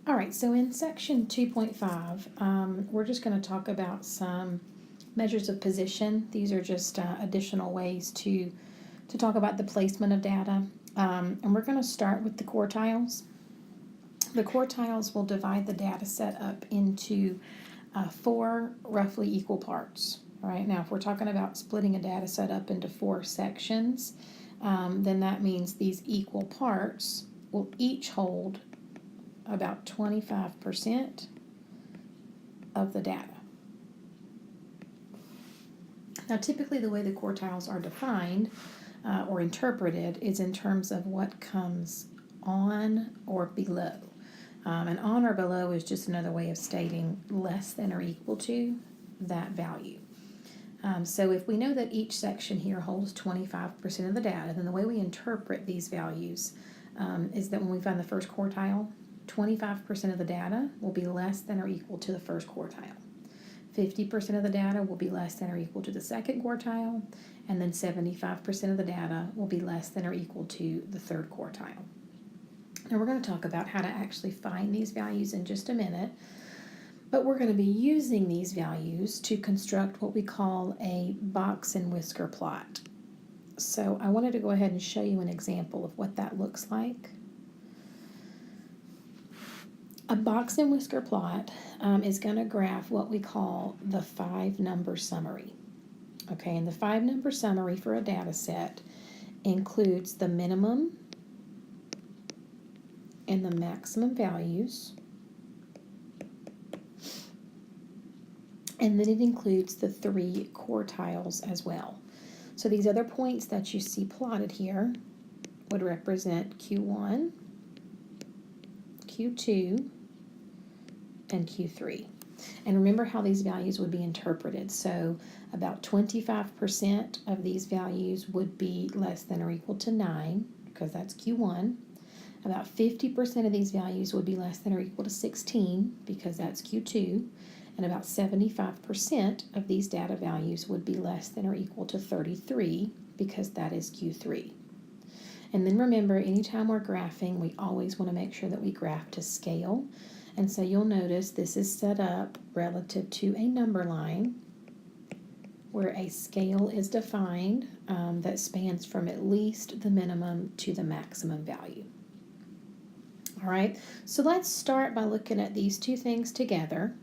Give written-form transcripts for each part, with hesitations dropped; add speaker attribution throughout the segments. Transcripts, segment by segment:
Speaker 1: All right, so in section 2.5, we're just going to talk about some measures of position. These are just additional ways to talk about the placement of data. And we're going to start with the quartiles. The quartiles will divide the data set up into 4 roughly equal parts. All right, now if we're talking about splitting a data set up into 4 sections, then that means these equal parts will each hold about 25% of the data. Now, typically the way the quartiles are defined or interpreted is in terms of what comes on or below. And on or below is just another way of stating less than or equal to that value. So if we know that each section here holds 25% of the data, then the way we interpret these values is that when we find the first quartile, 25% of the data will be less than or equal to the first quartile. 50% of the data will be less than or equal to the second quartile, and then 75% of the data will be less than or equal to the third quartile. Now we're going to talk about how to actually find these values in just a minute, but we're going to be using these values to construct what we call a box and whisker plot. So I wanted to go ahead and show you an example of what that looks like. A box and whisker plot is going to graph what we call the 5-number summary. Okay, and the 5-number summary for a data set includes the minimum and the maximum values, and then it includes the 3 quartiles as well. So these other points that you see plotted here would represent Q1, Q2, and Q3. And remember how these values would be interpreted. So about 25% of these values would be less than or equal to 9, because that's Q1. About 50% of these values would be less than or equal to 16, because that's Q2. And about 75% of these data values would be less than or equal to 33, because that is Q3. And then remember, anytime we're graphing, we always want to make sure that we graph to scale. And so you'll notice this is set up relative to a number line where a scale is defined that spans from at least the minimum to the maximum value. All right, so let's start by looking at these two things together.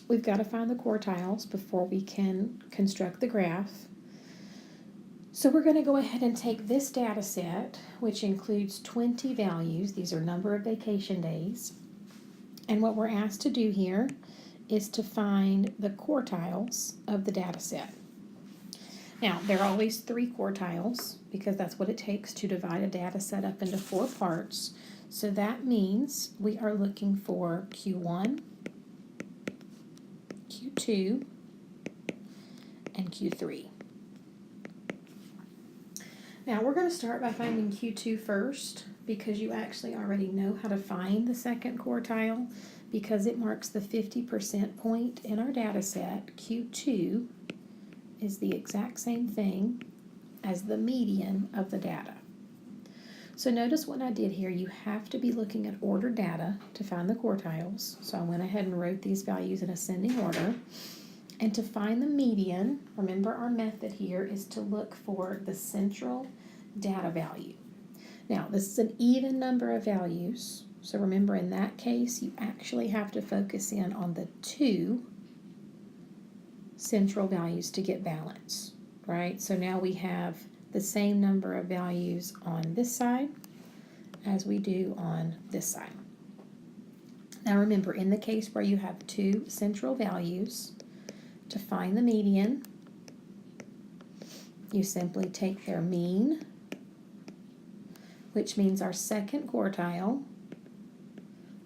Speaker 1: We've got to find the quartiles before we can construct the graph. So we're going to go ahead and take this data set, which includes 20 values. These are number of vacation days. And what we're asked to do here is to find the quartiles of the data set. Now, there are always 3 quartiles because that's what it takes to divide a data set up into 4 parts. So that means we are looking for Q1, Q2, and Q3. Now we're going to start by finding Q2 first, because you actually already know how to find the second quartile because it marks the 50% point in our data set. Q2 is the exact same thing as the median of the data. So notice what I did here. You have to be looking at ordered data to find the quartiles. So I went ahead and wrote these values in ascending order. And to find the median, remember our method here is to look for the central data value. Now, this is an even number of values, so remember in that case, you actually have to focus in on the 2 central values to get balance, right? So now we have the same number of values on this side as we do on this side. Now remember, in the case where you have 2 central values, to find the median, you simply take their mean, which means our second quartile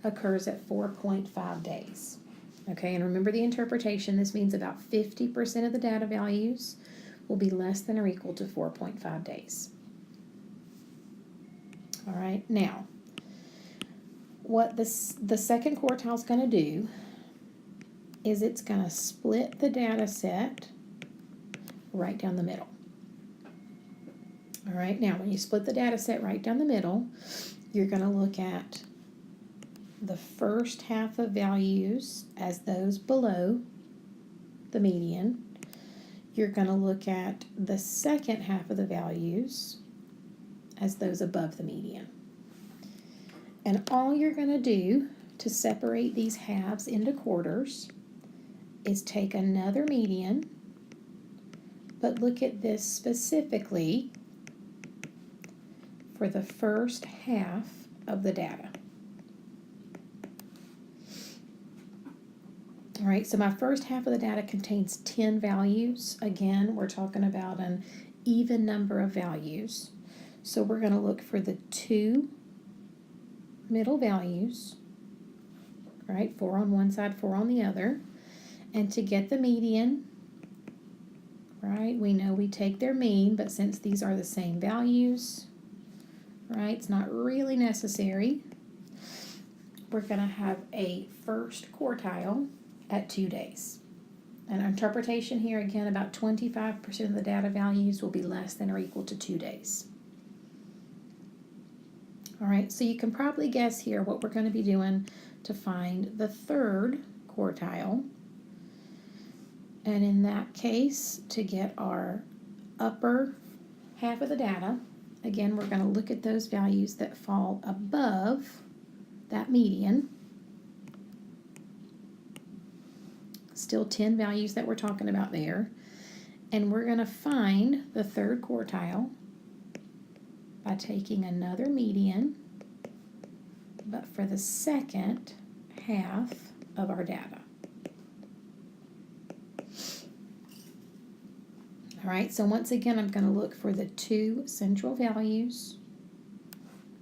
Speaker 1: occurs at 4.5 days. Okay, and remember the interpretation. This means about 50% of the data values will be less than or equal to 4.5 days. All right, now, what the second quartile is going to do is it's going to split the data set right down the middle. All right, now when you split the data set right down the middle, you're going to look at the first half of values as those below the median. You're going to look at the second half of the values as those above the median. And all you're going to do to separate these halves into quarters is take another median, but look at this specifically for the first half of the data. All right, so my first half of the data contains 10 values. Again, we're talking about an even number of values. So we're going to look for the two middle values, right? 4 on one side, 4 on the other. And to get the median, right, we know we take their mean, but since these are the same values, right, it's not really necessary. We're going to have a first quartile at 2 days. And our interpretation here, again, about 25% of the data values will be less than or equal to 2 days. All right, so you can probably guess here what we're going to be doing to find the third quartile. And in that case, to get our upper half of the data, again, we're going to look at those values that fall above that median. Still 10 values that we're talking about there. And we're going to find the third quartile by taking another median, but for the second half of our data. All right, so once again, I'm going to look for the two central values,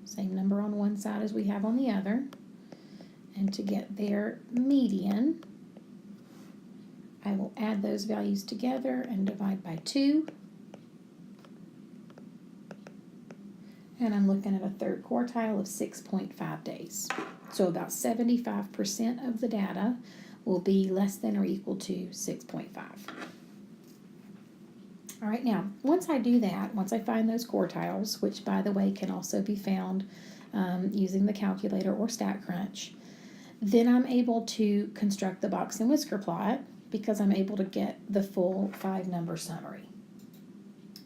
Speaker 1: same number on one side as we have on the other, and to get their median, I will add those values together and divide by 2. And I'm looking at a third quartile of 6.5 days. So about 75% of the data will be less than or equal to 6.5. All right, now, once I do that, once I find those quartiles, which, by the way, can also be found using the calculator or StatCrunch, then I'm able to construct the box and whisker plot because I'm able to get the full 5-number summary.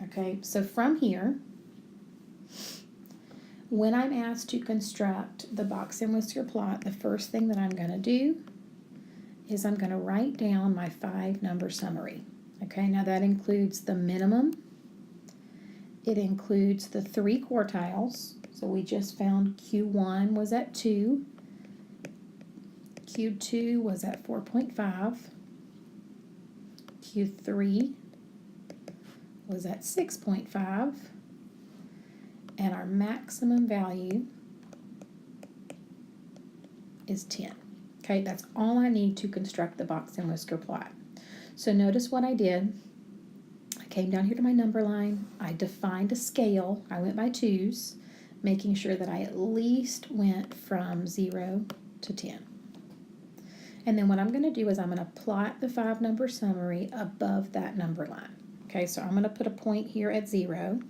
Speaker 1: Okay, so from here, when I'm asked to construct the box and whisker plot, the first thing that I'm going to do is I'm going to write down my 5-number summary. Okay, now that includes the minimum. It includes the 3 quartiles. So we just found Q1 was at 2. Q2 was at 4.5. Q3 was at 6.5. And our maximum value is 10. Okay, that's all I need to construct the box and whisker plot. So notice what I did. I came down here to my number line. I defined a scale. I went by 2s, making sure that I at least went from 0 to 10. And then what I'm going to do is I'm going to plot the 5-number summary above that number line. Okay, so I'm going to put a point here at 0.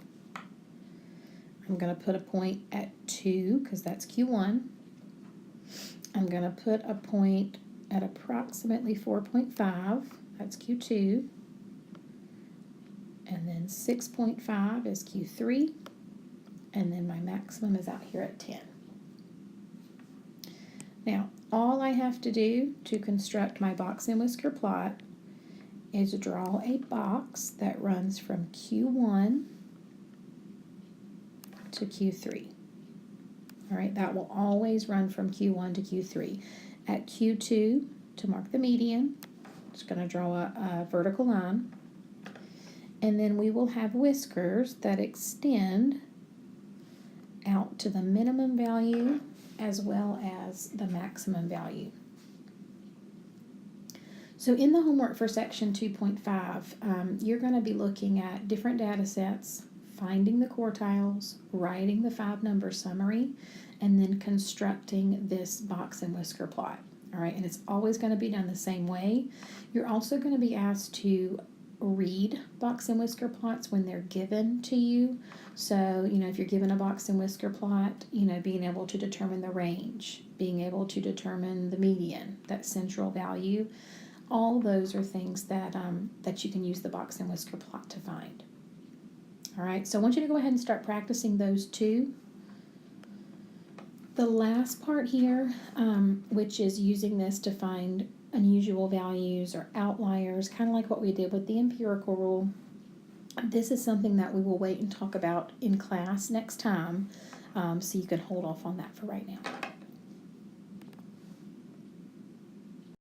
Speaker 1: I'm going to put a point at 2 because that's Q1. I'm going to put a point at approximately 4.5. That's Q2. And then 6.5 is Q3. And then my maximum is out here at 10. Now, all I have to do to construct my box and whisker plot is draw a box that runs from Q1 to Q3. All right, that will always run from Q1 to Q3. At Q2, to mark the median, just going to draw a vertical line. And then we will have whiskers that extend out to the minimum value as well as the maximum value. So in the homework for section 2.5, you're going to be looking at different data sets, finding the quartiles, writing the 5-number summary, and then constructing this box and whisker plot. All right, and it's always going to be done the same way. You're also going to be asked to read box and whisker plots when they're given to you. So, if you're given a box and whisker plot, being able to determine the range, being able to determine the median, that central value, all those are things that you can use the box and whisker plot to find. All right, so I want you to go ahead and start practicing those two. The last part here, which is using this to find unusual values or outliers, kind of like what we did with the empirical rule. This is something that we will wait and talk about in class next time, so you can hold off on that for right now.